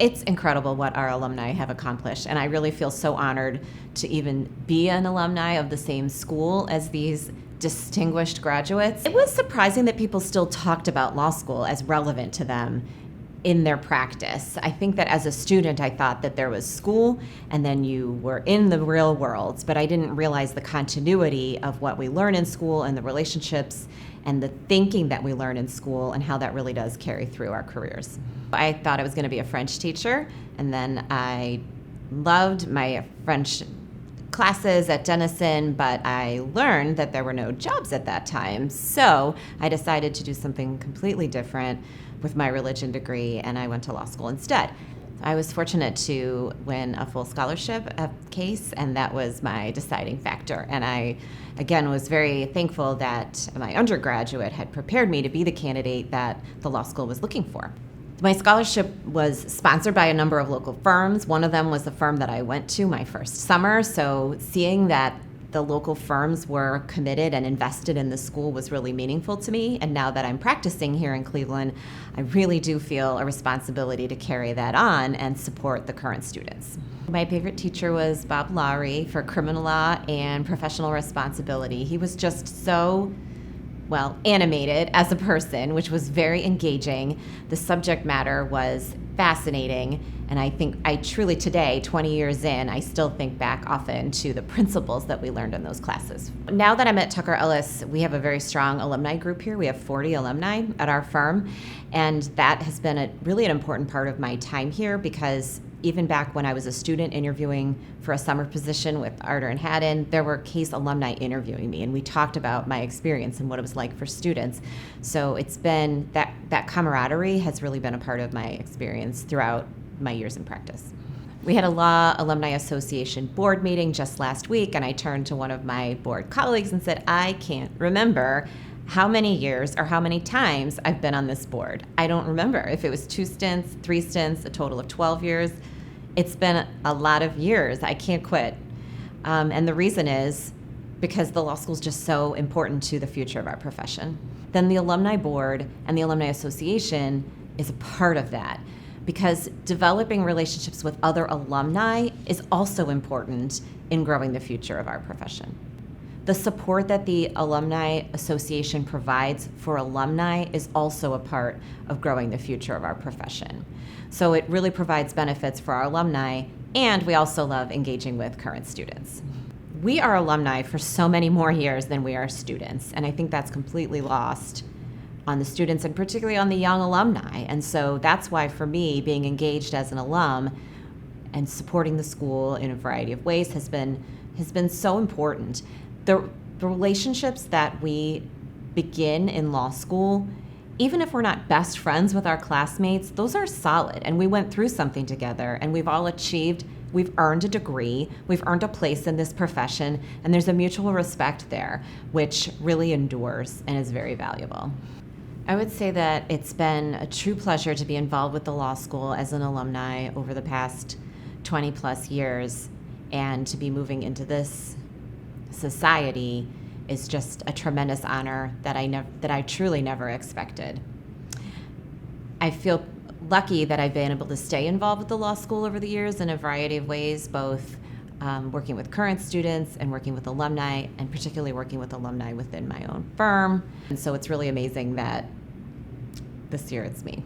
It's incredible what our alumni have accomplished, and I really feel so honored to even be an alumni of the same school as these distinguished graduates. It was surprising that people still talked about law school as relevant to them in their practice. I think that as a student, I thought that there was school and then you were in the real world, but I didn't realize the continuity of what we learn in school and the relationships and the thinking that we learn in school and how that really does carry through our careers. I thought I was going to be a French teacher, and then I loved my French classes at Denison, but I learned that there were no jobs at that time. So I decided to do something completely different with my religion degree, and I went to law school instead. I was fortunate to win a full scholarship case, and that was my deciding factor. And I, again, was very thankful that my undergraduate had prepared me to be the candidate that the law school was looking for. My scholarship was sponsored by a number of local firms. One of them was the firm that I went to my first summer, so seeing that the local firms were committed and invested in the school was really meaningful to me. And now that I'm practicing here in Cleveland, I really do feel a responsibility to carry that on and support the current students. My favorite teacher was Bob Lowry for criminal law and professional responsibility. He was just so animated as a person, which was very engaging. The subject matter was fascinating, and I think I truly today, 20 years in, I still think back often to the principles that we learned in those classes. Now that I'm at Tucker Ellis, we have a very strong alumni group here. We have 40 alumni at our firm, and that has been really an important part of my time here, because even back when I was a student interviewing for a summer position with Arter and Haddon, there were case alumni interviewing me, and we talked about my experience and what it was like for students. So it's been that camaraderie has really been a part of my experience throughout my years in practice. We had a Law Alumni Association board meeting just last week, and I turned to one of my board colleagues and said, I can't remember how many years or how many times I've been on this board. I don't remember if it was 2 stints, 3 stints, a total of 12 years. It's been a lot of years. I can't quit. And the reason is because the law school is just so important to the future of our profession. Then the alumni board and the alumni association is a part of that, because developing relationships with other alumni is also important in growing the future of our profession. The support that the Alumni Association provides for alumni is also a part of growing the future of our profession. So it really provides benefits for our alumni, and we also love engaging with current students. We are alumni for so many more years than we are students, and I think that's completely lost on the students and particularly on the young alumni. And so that's why, for me, being engaged as an alum and supporting the school in a variety of ways has been so important. The relationships that we begin in law school, even if we're not best friends with our classmates, those are solid. And we went through something together, and we've all achieved, we've earned a degree, we've earned a place in this profession, and there's a mutual respect there, which really endures and is very valuable. I would say that it's been a true pleasure to be involved with the law school as an alumni over the past 20 plus years, and to be moving into this society is just a tremendous honor that I truly never expected. I feel lucky that I've been able to stay involved with the law school over the years in a variety of ways, both working with current students and working with alumni, and particularly working with alumni within my own firm. And so it's really amazing that this year it's me.